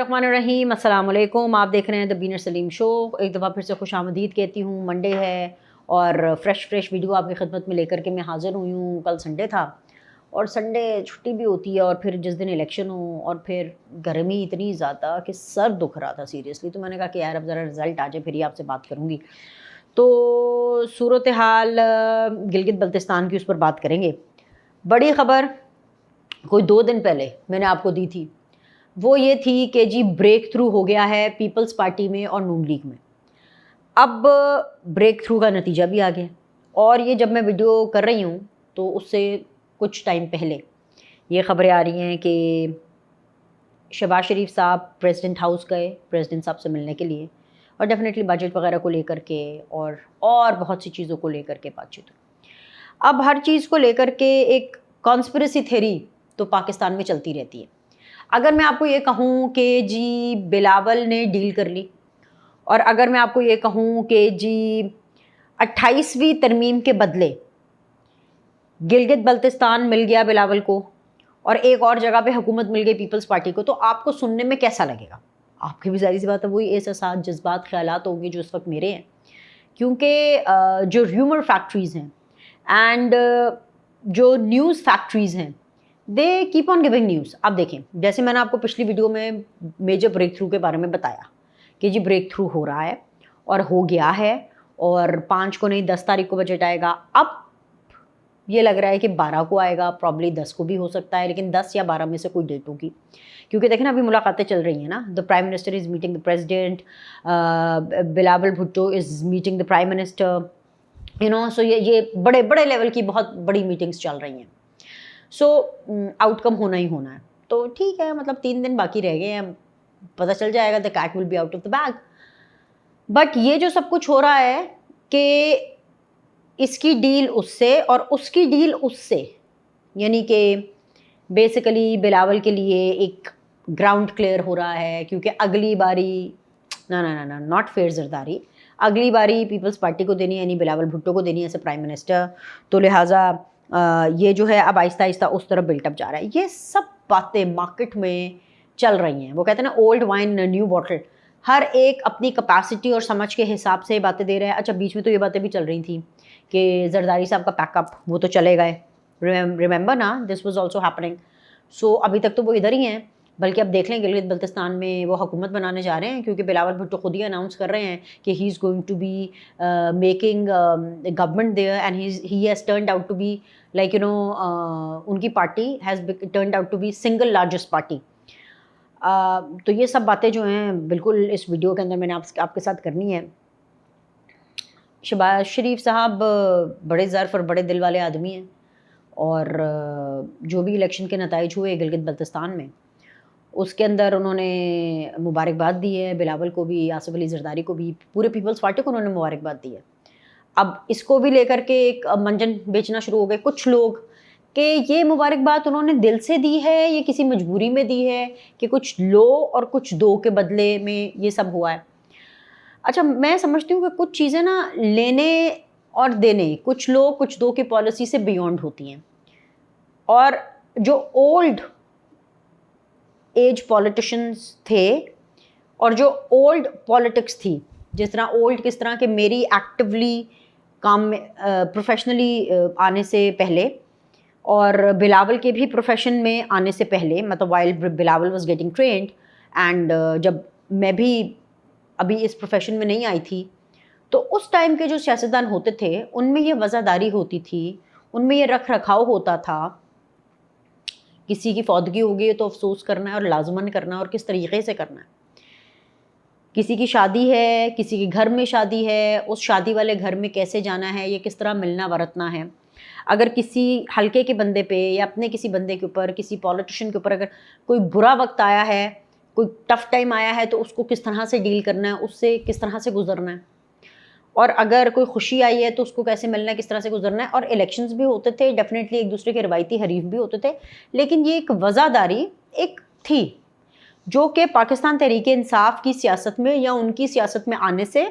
बिस्मिल्लाहिर्रहमानिर्रहीम, अस्सलाम वालेकुम। आप देख रहे हैं द बीनर सलीम शो। एक दफ़ा फिर से खुश आमदीद कहती हूँ। मंडे है और फ्रेश वीडियो आपकी खिदमत में लेकर के मैं हाज़िर हुई हूँ। कल संडे था और संडे छुट्टी भी होती है और फिर जिस दिन इलेक्शन हो और फिर गर्मी इतनी ज़्यादा कि सर दुख रहा था सीरियसली। तो मैंने कहा कि यार अब ज़रा रिज़ल्ट आ जाए फिर ही आपसे बात करूँगी। तो सूरत हाल गिलगित बल्तिस्तान की उस पर बात करेंगे। बड़ी ख़बर कोई 2 दिन पहले मैंने आपको दी थी, वो ये थी कि जी ब्रेक थ्रू हो गया है पीपल्स पार्टी में और नून लीग में। अब ब्रेक थ्रू का नतीजा भी आ गया और ये जब मैं वीडियो कर रही हूँ तो उससे कुछ टाइम पहले ये ख़बरें आ रही हैं कि शहबाज शरीफ साहब प्रेसिडेंट हाउस गए प्रेसिडेंट साहब से मिलने के लिए और डेफिनेटली बजट वगैरह को लेकर के और बहुत सी चीज़ों को लेकर के बातचीत हुई। अब हर चीज़ को लेकर के एक कॉन्स्पिरेसी थ्योरी तो पाकिस्तान में चलती रहती है। अगर मैं आपको ये कहूँ कि जी बिलावल ने डील कर ली और अगर मैं आपको ये कहूँ कि जी 28वीं तरमीम के बदले गिलगित बल्तिस्तान मिल गया बिलावल को और एक और जगह पे हुकूमत मिल गई पीपल्स पार्टी को, तो आपको सुनने में कैसा लगेगा? आपकी भी ज़ाहिर सी बात है वही एहसास, जज्बात, ख्यालात होंगे जो इस वक्त मेरे हैं, क्योंकि जो र्यूमर फैक्ट्रीज़ हैं एंड जो न्यूज़ फैक्ट्रीज़ हैं they keep on giving news. आप देखें, जैसे मैंने आपको पिछली वीडियो में मेजर ब्रेक थ्रू के बारे में बताया कि जी ब्रेक थ्रू हो रहा है और हो गया है और 5 को नहीं 10 तारीख को बजट आएगा। अब ये लग रहा है कि 12 को आएगा, प्रॉब्ली 10 को भी हो सकता है, लेकिन 10 या 12 में से कोई डेट होगी, क्योंकि देखें ना अभी मुलाकातें चल रही हैं ना। The prime minister is meeting the president, Bilawal Bhutto is meeting the prime minister, so ये बड़े बड़े लेवल की बहुत बड़ी मीटिंग्स चल रही हैं। सो आउटकम होना ही होना है। तो ठीक है, मतलब 3 दिन बाकी रह गए हैं, पता चल जाएगा, the cat will be out of the bag. But ये जो सब कुछ हो रहा है कि इसकी डील उससे और उसकी डील उससे, यानी कि बेसिकली बिलावल के लिए एक ग्राउंड क्लियर हो रहा है, क्योंकि अगली बारी ना नॉट फेयर जरदारी, अगली बारी पीपल्स पार्टी को देनी है, यानी बिलावल भुट्टो को देनी है एज ए प्राइम मिनिस्टर। तो लिहाजा ये जो है अब आहिस्ता आहिस्ता उस तरफ बिल्टअप जा रहा है। ये सब बातें मार्केट में चल रही हैं। वो कहते हैं ना ओल्ड वाइन न्यू बॉटल, हर एक अपनी कैपेसिटी और समझ के हिसाब से बातें दे रहे हैं। अच्छा, बीच में तो ये बातें भी चल रही थी कि जरदारी साहब का पैकअप वो तो चले गए, रिमेंबर ना, दिस वाज आल्सो हैपनिंग। सो अभी तक तो वो इधर ही हैं, बल्कि अब देख लें गिलगित बल्तिस्तान में वो हुकूमत बनाने जा रहे हैं, क्योंकि बिलावल भुट्टो खुद ही अनाउंस कर रहे हैं कि he is going to be making government there and he has turned out to be like उनकी party has turned out to be single largest party. तो ये सब बातें जो हैं बिल्कुल इस वीडियो के अंदर मैंने आपके साथ करनी है। शहबाज शरीफ साहब बड़े ज़र्फ़ और बड़े दिल वाले आदमी हैं और जो भी इलेक्शन के नताइज हुए गिलगित बल्तिस्तान में, उसके अंदर उन्होंने मुबारकबाद दी है बिलावल को भी, आसिफ अली जरदारी को भी, पूरे पीपल्स पार्टी को उन्होंने मुबारकबाद दी है। अब इसको भी लेकर के एक मंजन बेचना शुरू हो गए कुछ लोग कि ये मुबारकबाद उन्होंने दिल से दी है, ये किसी मजबूरी में दी है, कि कुछ लो और कुछ दो के बदले में ये सब हुआ है। अच्छा, मैं समझती हूँ कि कुछ चीज़ें ना लेने और देने, कुछ लो कुछ दो की पॉलिसी से बियॉन्ड होती हैं। और जो ओल्ड एज पॉलिटिशियंस थे और जो ओल्ड पॉलिटिक्स थी, जिस तरह ओल्ड किस तरह के मेरी एक्टिवली काम में प्रोफेशनली आने से पहले और बिलावल के भी प्रोफेशन में आने से पहले, मतलब while Bilawal was getting trend and जब मैं भी अभी इस प्रोफेशन में नहीं आई थी, तो उस टाइम के जो सियासतदान होते थे उनमें ये वज़ादारी होती थी, उनमें ये रख रखाव होता था। किसी की फौतगी हो गई तो अफसोस करना है और लाजमन करना है और किस तरीके से करना है। किसी की शादी है, किसी के घर में शादी है, उस शादी वाले घर में कैसे जाना है, ये किस तरह मिलना बरतना है। अगर किसी हल्के के बंदे पे या अपने किसी बंदे के ऊपर, किसी पॉलिटिशियन के ऊपर अगर कोई बुरा वक्त आया है, कोई टफ टाइम आया है, तो उसको किस तरह से डील करना है, उससे किस तरह से गुजरना है। और अगर कोई खुशी आई है तो उसको कैसे मिलना है, किस तरह से गुजरना है। और इलेक्शंस भी होते थे, डेफिनेटली एक दूसरे के रवायती हरीफ भी होते थे, लेकिन ये एक वज़ादारी एक थी जो कि पाकिस्तान तहरीक-ए-इंसाफ की सियासत में या उनकी सियासत में आने से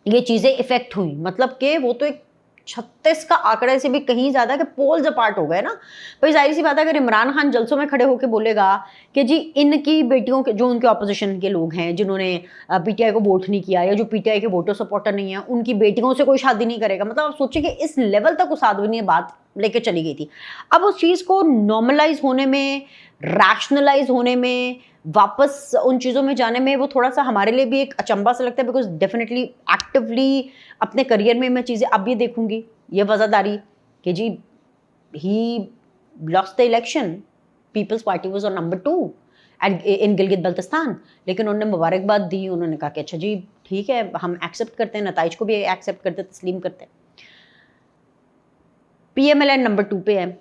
ये चीज़ें इफ़ेक्ट हुई। मतलब कि वो तो एक 36 का आंकड़े से भी कहीं ज़्यादा कि पोल्स अपार्ट हो गए ना। भाई जाहिर सी बात है, अगर इमरान खान जलसों में खड़े होकर बोलेगा कि जी इनकी बेटियों के, जो उनके ऑपोजिशन के लोग हैं जिन्होंने पीटीआई को वोट नहीं किया या जो पीटीआई के वोटर सपोर्टर नहीं है, उनकी बेटियों से कोई शादी नहीं करेगा। मतलब आप सोचिए कि इस लेवल तक उस आदमी ने बात लेके चली गई थी। अब उस चीज़ को नॉर्मलाइज होने में, रैशनलाइज होने में, वापस उन चीज़ों में जाने में वो थोड़ा सा हमारे लिए भी एक अचंभा सा लगता है, बिकॉज डेफिनेटली एक्टिवली अपने करियर में मैं चीज़ें अब ये देखूंगी, ये वज़ादारी कि जी he lost the election, Peoples party was on number 2 and in Gilgit Baltistan, लेकिन उन्होंने मुबारकबाद दी। उन्होंने कहा कि अच्छा जी ठीक है, हम एक्सेप्ट करते हैं, नताइज को भी एक्सेप्ट करते, तस्लीम करते हैं। पीएमएलएन नंबर 2 पे है।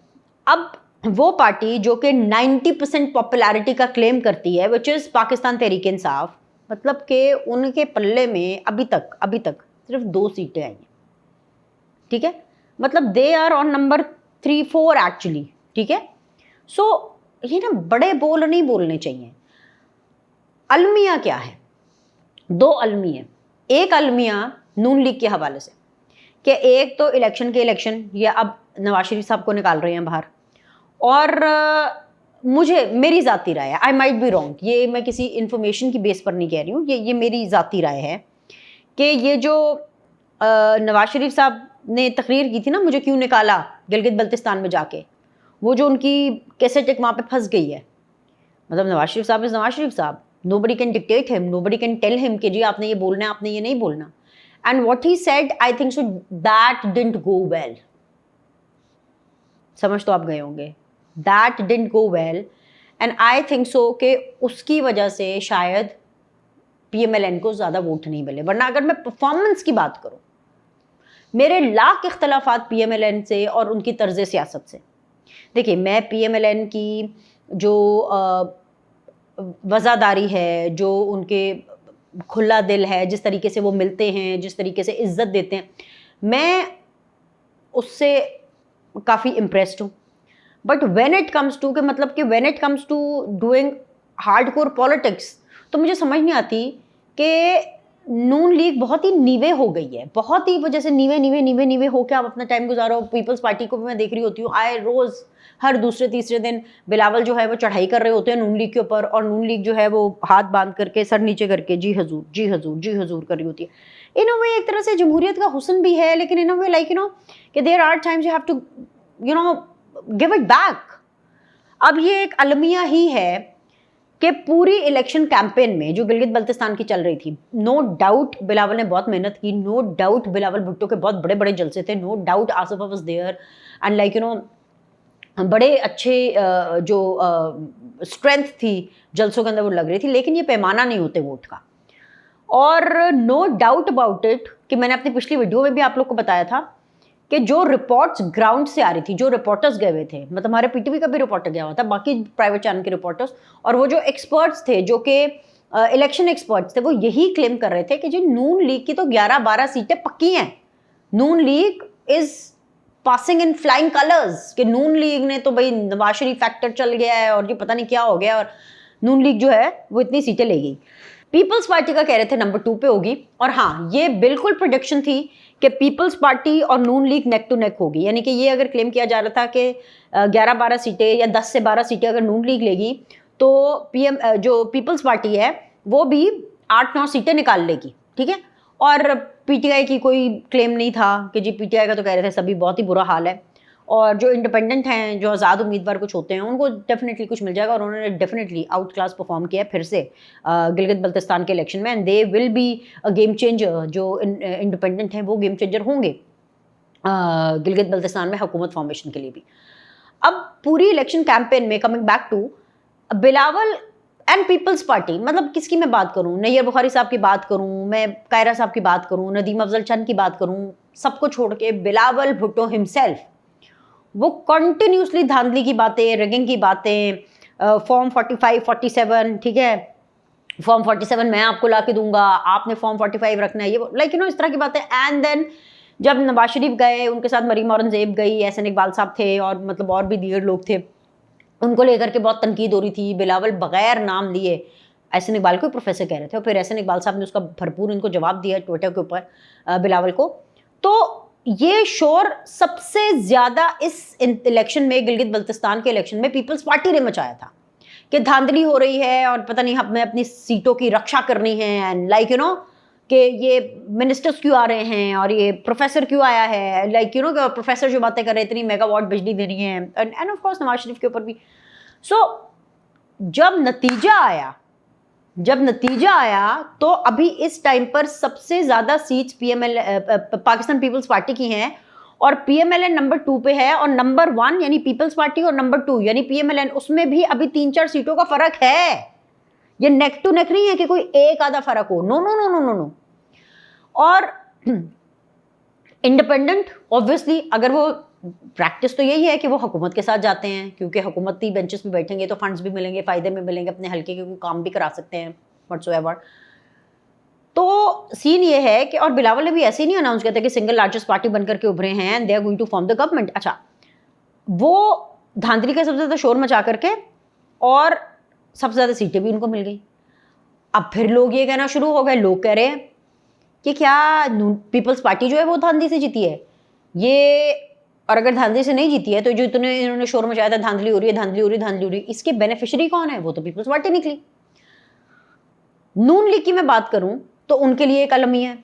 अब वो पार्टी जो कि 90% पॉपुलैरिटी का क्लेम करती है, विच इज़ पाकिस्तान तहरीक इंसाफ, मतलब कि उनके पल्ले में अभी तक सिर्फ 2 सीटें आई हैं, ठीक है। मतलब they are on number 3-4 actually, ठीक है। सो ये ना बड़े बोल नहीं बोलने चाहिए। अलमिया क्या है? 2 अलमिया। एक अलमिया नून लीग के हवाले से कि एक तो इलेक्शन ये अब नवाज शरीफ साहब को निकाल रहे हैं बाहर, और मुझे, मेरी ज़ाती राय है, आई माइट बी रॉन्ग, ये मैं किसी इन्फॉर्मेशन की बेस पर नहीं कह रही हूँ, ये मेरी ज़ाती राय है कि ये जो नवाज शरीफ साहब ने तकरीर की थी ना, मुझे क्यों निकाला गिलगित बल्तिस्तान में जाके, वो जो उनकी कैसेट एक वहाँ पे फंस गई है। मतलब नवाज शरीफ साहब is Nawaz Sharif sahab, nobody can dictate him, nobody can tell him कि जी आपने ये बोलना है, आपने ये नहीं बोलना। And what he said, I think so that didn't go well. समझ तो आप गए होंगे, that didn't go well, and I think so कि उसकी वजह से शायद पीएमएलएन को ज़्यादा वोट नहीं मिले। वरना अगर मैं परफॉर्मेंस की बात करूं, मेरे लाख इख्तलाफात पीएमएलएन से और उनकी तर्ज सियासत से। देखिए, मैं पीएमएलएन की जो वज़ादारी है, जो उनके खुला दिल है, जिस तरीके से वो मिलते हैं, जिस तरीके से इज्जत देते हैं, मैं उससे काफ़ी इम्प्रेस्ड हूँ। But when it comes to, मतलब कि when it comes to doing hardcore politics, तो मुझे समझ नहीं आती कि नून लीग बहुत ही नीवे हो गई है, बहुत ही वजह से नीवे हो के आप अपना टाइम गुजारो। पीपल्स पार्टी को भी मैं देख रही होती हूँ, आए रोज़ हर दूसरे तीसरे दिन बिलावल जो है वो चढ़ाई कर रहे होते हैं नून लीग के ऊपर, और नून लीग जो है वो हाथ बांध करके, सर नीचे करके जी हजूर जी हजूर जी हजूर कर रही होती है। इन अ वे एक तरह से जमहूरियत का हुस्न भी है, लेकिन इन अ वे लाइक कि there are times you have to give it back. अब ये एक अलमिया ही है कि पूरी इलेक्शन कैंपेन में जो गिलगित बल्तिस्तान की चल रही थी, नो डाउट बिलावल ने बहुत मेहनत की, नो डाउट बिलावल भुट्टो के बहुत बड़े बड़े जलसे थे, no doubt Asif was there, and like बड़े अच्छे जो स्ट्रेंथ थी जलसों के अंदर वो लग रही थी, लेकिन ये पैमाना नहीं होते वोट का। और नो डाउट अबाउट इट कि मैंने अपनी पिछली वीडियो में भी आप लोग को बताया था कि जो रिपोर्ट्स ग्राउंड से आ रही थी, जो रिपोर्टर्स गए हुए थे, मतलब हमारे पीटीवी का भी रिपोर्टर गया हुआ था, बाकी प्राइवेट चैनल के रिपोर्टर्स, और वो जो एक्सपर्ट्स थे, जो कि इलेक्शन एक्सपर्ट्स थे, वो यही क्लेम कर रहे थे कि जी नून लीग की तो 11-12 सीटें पक्की हैं, Noon League is passing in flying colours, कि नून लीग ने तो भाई नवाज शरीफ फैक्टर चल गया है और ये पता नहीं क्या हो गया, और नून लीग जो है वो इतनी सीटें ले गई। पीपल्स पार्टी का कह रहे थे नंबर 2 पे होगी, और हाँ, ये बिल्कुल प्रोडिक्शन थी कि पीपल्स पार्टी और नून लीग नेक टू नेक होगी। यानी कि ये अगर क्लेम किया जा रहा था कि 11-12 सीटें या 10 से 12 सीटें अगर नून लीग लेगी, तो जो पीपल्स पार्टी है वो भी 8-9 सीटें निकाल लेगी, ठीक है। और पीटीआई की कोई क्लेम नहीं था कि जी, पीटीआई का तो कह रहे थे सभी बहुत ही बुरा हाल है, और जो इंडिपेंडेंट हैं, जो आज़ाद उम्मीदवार कुछ होते हैं, उनको डेफिनेटली कुछ मिल जाएगा, और उन्होंने डेफिनेटली आउट क्लास परफॉर्म किया फिर से गिलगित बल्तिस्तान के इलेक्शन में, and they will be a game changer. जो इंडिपेंडेंट हैं वो गेम चेंजर होंगे गिलगित बल्तिस्तान में हुकूमत फॉर्मेशन के लिए भी। अब पूरी इलेक्शन कैंपेन में, coming back to Bilawal and Peoples Party, मतलब किसकी मैं बात करूं, नैयर बुखारी साहब की बात करूं, मैं कायरा साहब की बात करूं, नदीम अफजल चंद की बात करूं, सबको छोड़ के बिलावल भुट्टो हिमसेल्फ वो कंटिन्यूसली धांधली की बातें, रिगिंग की बातें, फॉर्म 45-47, ठीक है, फॉर्म 47 मैं आपको ला के दूंगा, आपने फॉर्म 45 रखना है, ये लाइक इस तरह की बातें। एंड देन जब नवाज शरीफ गए, उनके साथ मरीम औरंगजेब गई, एहसन इकबाल साहब थे, और मतलब और भी दीगर लोग थे, उनको लेकर के बहुत तनकीद हो रही थी। बिलावल बगैर नाम लिए एहसन इकबाल को प्रोफेसर कह रहे थे, और फिर एहसन इकबाल साहब ने उसका भरपूर इनको जवाब दिया ट्विटर के ऊपर बिलावल को। तो ये शोर सबसे ज्यादा इस इलेक्शन में, गिलगित बल्तिस्तान के इलेक्शन में पीपल्स पार्टी ने मचाया था कि धांधली हो रही है और पता नहीं हमें अपनी सीटों की रक्षा करनी है, एंड लाइक यू नो कि ये मिनिस्टर्स क्यों आ रहे हैं और ये प्रोफेसर क्यों आया है, लाइक यू नो प्रोफेसर जो बातें कर रहे हैं, इतनी मेगावाट बिजली देनी है, end of course Nawaz Sharif के ऊपर भी। सो जब नतीजा आया तो अभी इस टाइम पर सबसे ज्यादा सीट्स पाकिस्तान पीपल्स पार्टी की हैं और पीएमएलएन नंबर 2 पे है, और नंबर 1 यानी पीपल्स पार्टी और नंबर 2 यानी पीएमएलएन, उसमें भी अभी 3-4 सीटों का फर्क है। ये नेक टू नेक नहीं है कि कोई एक आधा फर्क हो, no no no no no no. और इंडिपेंडेंट ऑब्वियसली, अगर वो प्रैक्टिस तो यही है कि वो हुकूमत के साथ जाते हैं, क्योंकि हुकूमती बेंचेस पे बैठेंगे तो फंड्स भी मिलेंगे, फायदे में मिलेंगे, अपने हल्के के कोई काम भी करा सकते हैं व्हाटसोएवर। तो सीन ये है कि, और बिलावल ने भी ऐसे ही नहीं अनाउंस किया था कि सिंगल लार्जेस्ट पार्टी बनकर के उभरे हैं and they are going to form the government. अच्छा, वो धांधली का सबसे ज्यादा शोर मचा करके और सबसे ज्यादा सीटें भी उनको मिल गई। अब फिर लोग ये कहना शुरू हो गए, लोग कह रहे हैं कि क्या पीपल्स पार्टी जो है वो धांधली से जीती है ये, और अगर धांधली से नहीं जीती है तो जो इन्होंने शोर मचाया था धांधली हो रही है, धांधली हो रही है, धांधली हो रही है, इसके बेनिफिशियरी कौन है? वो तो पीपल्स पार्टी निकली। नून लीग की मैं बात करूं तो उनके लिए एक अलमिया है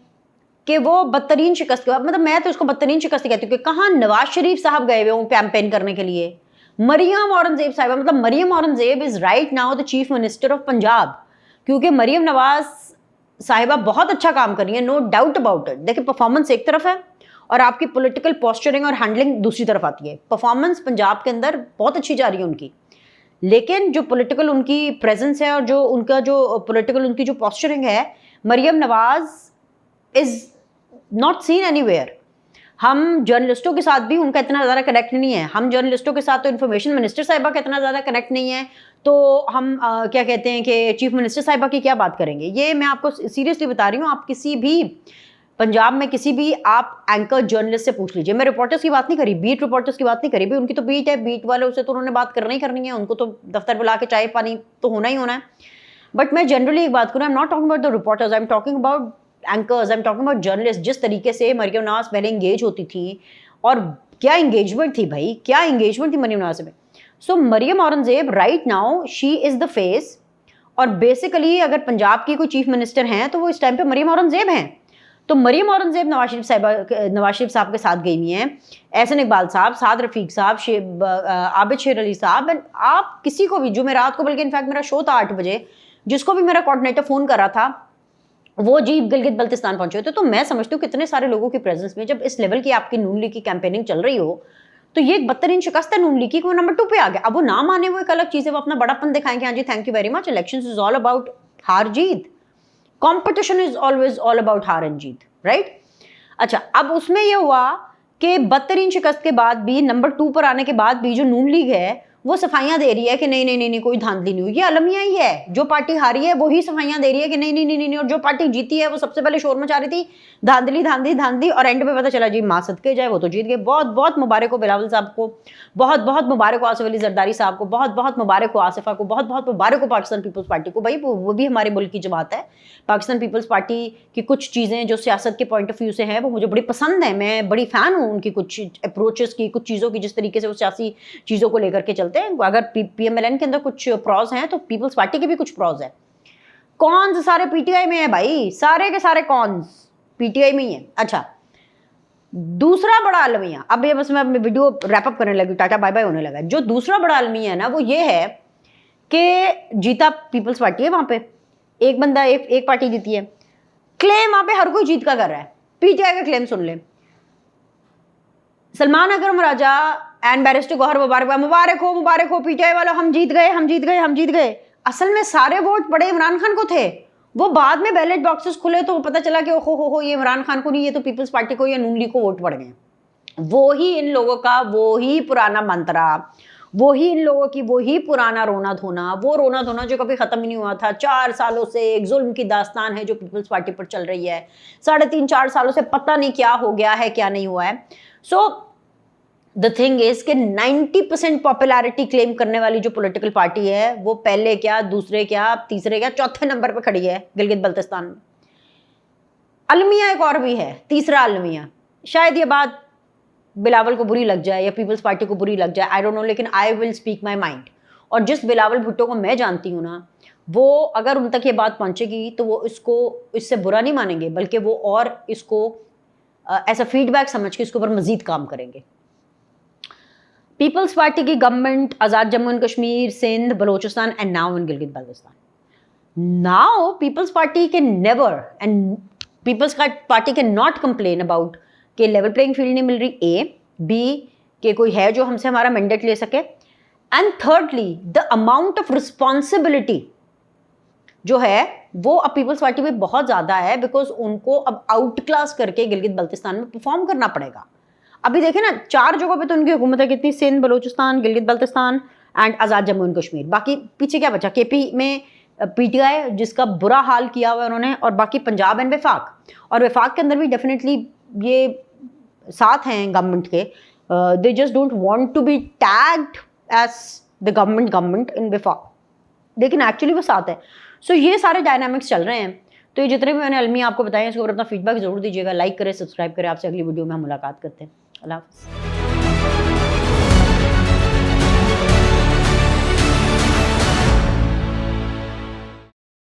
कि वो बदतरीन शिकस्त के बाद, मतलब मैं तो उसको बदतरीन शिकस्त कहती हूँ कि कहाँ नवाज शरीफ साहब गए हुए हों कैंपेन करने के लिए, मरियम औरंगजेब साहिबा, मतलब Maryam Aurangzeb is right now the chief minister of Punjab, क्योंकि मरियम नवाज साहिबा बहुत अच्छा काम कर रही है, नो डाउट अबाउट इट। देखिए, परफॉर्मेंस एक तरफ है और आपकी पॉलिटिकल पोस्चरिंग और हैंडलिंग दूसरी तरफ आती है। परफॉर्मेंस पंजाब के अंदर बहुत अच्छी जा रही है उनकी, लेकिन जो पॉलिटिकल उनकी प्रेजेंस है और जो उनका जो पॉलिटिकल उनकी जो पोस्चरिंग है, Maryam Nawaz is not seen anywhere. हम जर्नलिस्टों के साथ भी उनका इतना ज़्यादा कनेक्ट नहीं है, हम जर्नलिस्टों के साथ तो इन्फॉर्मेशन मिनिस्टर साहिबा का इतना ज़्यादा कनेक्ट नहीं है, तो हम क्या कहते हैं कि चीफ मिनिस्टर साहिबा की क्या बात करेंगे। ये मैं आपको सीरियसली बता रही हूँ, आप किसी भी पंजाब में किसी भी आप एंकर जर्नलिस्ट से पूछ लीजिए। मैं रिपोर्टर्स की बात नहीं करी, बीट रिपोर्टर्स की बात नहीं करी, भाई उनकी तो बीट है, बीट वाले उससे तो उन्होंने बात करनी ही करनी है, उनको तो दफ्तर बुला के चाय पानी तो होना ही होना है। बट मैं जनरली एक बात करूँ, I am not talking about the reporters, I am talking about anchors, I am talking about journalist. जिस तरीके से मरियम नवाज पहले इंगेज होती थी, और क्या इंगेजमेंट थी भाई, क्या इंगेजमेंट थी मरियम नवाज में। So Maryam Aurangzeb right now she is the face, और बेसिकली अगर पंजाब की कोई चीफ मिनिस्टर हैं तो वो इस टाइम पे मरियम औरंगजेब हैं। तो मरियम औरंगजेब नवाज शरीफ साहब के साथ गई हुई हैं, एहसन इकबाल साहब, साद रफीक साहब, आबिद शेर अली साहब, एंड आप किसी को भी, जो मैं रात को, बल्कि इनफैक्ट मेरा शो था 8 बजे, जिसको भी मेरा कोऑर्डिनेटर फ़ोन कर रहा था वो जी गिलगित बल्तिस्तान पहुंचे होते। तो मैं समझती हूँ कितने सारे लोगों की प्रेजेंस में जब इस लेवल की आपकी नून लीग की कैंपेनिंग चल रही हो, तो ये एक बदतरीन शिकस्त है नून लीग की, वो नंबर 2 पे आ गया। अब वो ना माने वो एक अलग चीज़ है, वो अपना बड़ापन दिखाएंगे, हाँ जी thank you very much, elections is all about हार जीत, competition is always all about हार एंड जीत, राइट। अच्छा, अब उसमें ये हुआ कि बदतरीन शिकस्त के बाद भी, नंबर 2 पर आने के बाद भी, जो नून लीग है वो सफाइयां दे रही है कि नहीं नहीं नहीं नहीं कोई धांधली नहीं हुई। ये अलमिया ही है, जो पार्टी हारी है वही सफाइयां दे रही है कि नहीं नहीं नहीं नहीं, और जो पार्टी जीती है वो सबसे पहले शोर मचा रही थी धांधली धांधली धांधली, और एंड पे पता चला जी माँ सदके जाए वो तो जीत गए। बहुत बहुत मुबारक हो बिलावल साहब को, बहुत बहुत मुबारक हो आसिफ अली जरदारी साहब को, बहुत बहुत मुबारक हो आसिफा को, बहुत बहुत मुबारक हो पाकिस्तान पीपल्स पार्टी को। भाई वो भी हमारे मुल्क की जमात है। पाकिस्तान पीपल्स पार्टी की कुछ चीज़ें जो सियासत के पॉइंट ऑफ व्यू से हैं वो मुझे बड़ी पसंद है, मैं बड़ी फ़ैन हूँ उनकी कुछ अप्रोचेस की, कुछ चीज़ों की, जिस तरीके से वो सियासी चीज़ों को लेकर के चलते हैं। अगर पीएमएलएन के अंदर कुछ प्रॉज हैं तो पीपल्स पार्टी के भी कुछ प्रॉज है। कॉन्स सारे पीटीआई में है भाई, सारे के सारे कॉन्स पीटीआई में ही है। अच्छा, दूसरा बड़ा अलमिया, अब ये बस मैं वीडियो रैप अप करने लगी, टाटा बाय बाय होने लगा। जो दूसरा बड़ा अलमिया है ना वो ये है कि जीता पीपल्स पार्टी है, वहां पे एक बंदा एक पार्टी जीती है, क्लेम वहां पे हर कोई जीत का कर रहा है। पीटीआई का क्लेम सुन ले, सलमान अकरम राजा एंड बैरिस्टर गौहर मुबारक हो पीटीआई वालों, हम जीत गए हम जीत गए हम जीत गए। असल में सारे वोट पड़े इमरान खान को थे, वो बाद में बैलेट बॉक्सेस खुले तो पता चला कि हो ये इमरान खान को नहीं, ये तो पीपल्स पार्टी को या नून लीग को वोट पड़ गए। वो ही इन लोगों का वो ही पुराना मंत्रा, वो ही इन लोगों की वो ही पुराना रोना धोना, वो रोना धोना जो कभी खत्म ही नहीं हुआ था। 4 सालों से एक जुल्म की दास्तान है जो पीपल्स पार्टी पर चल रही है, 3.5-4 सालों से पता नहीं क्या हो गया है क्या नहीं हुआ है। सो द थिंग इज कि 90% पॉपुलैरिटी क्लेम करने वाली जो पॉलिटिकल पार्टी है वो पहले क्या, दूसरे क्या, तीसरे क्या, चौथे नंबर पे खड़ी है गिलगित बल्तिस्तान में। अलमिया एक और भी है, तीसरा अलमिया, शायद ये बात बिलावल को बुरी लग जाए या पीपल्स पार्टी को बुरी लग जाए, आई डोंट नो, लेकिन I will speak my mind. और जिस बिलावल भुट्टो को मैं जानती हूँ ना, वो अगर उन तक ये बात पहुँचेगी तो वो इससे बुरा नहीं मानेंगे, बल्कि वो और इसको ऐसा फीडबैक समझ के इसके ऊपर मजीद काम करेंगे। पीपल्स पार्टी की government Azad Jammu and Kashmir, Sindh, Balochistan and now in Gilgit Baltistan. Now Peoples Party के नेवर एंड पीपल्स पार्टी के नॉट कंप्लेन अबाउट कि लेवल प्लेइंग फील्ड नहीं मिल रही, ए, बी कि कोई है जो हमसे हमारा मैंडेट ले सके, and thirdly the amount of responsibility जो है वो अब पीपल्स पार्टी में बहुत ज़्यादा है, बिकॉज उनको अब आउट क्लास करके गिलगित बल्तिस्तान में परफॉर्म करना पड़ेगा। अभी देखें ना, 4 जगहों पे तो उनकी हुकूमत है, कितनी, सिंध, बलोचिस्तान, गिलगित बल्तिस्तान एंड आज़ाद जम्मू एंड कश्मीर। बाकी पीछे क्या बचा, केपी में पीटीआई जिसका बुरा हाल किया हुआ है उन्होंने, और बाकी पंजाब एंड वफाक, और वफाक के अंदर भी डेफिनेटली ये साथ हैं गवर्नमेंट के, they just don't want to be tagged as the government in वफाक, लेकिन एक्चुअली वो साथ है। सो ये सारे डायनामिक्स चल रहे हैं। तो ये जितने भी मैंने अलमिया आपको बताया, इसके ऊपर अपना फीडबैक जरूर दीजिएगा, लाइक करें, सब्सक्राइब करें। आपसे अगली वीडियो में हम मुलाकात करते हैं। अल्लाह हाफ़िज़।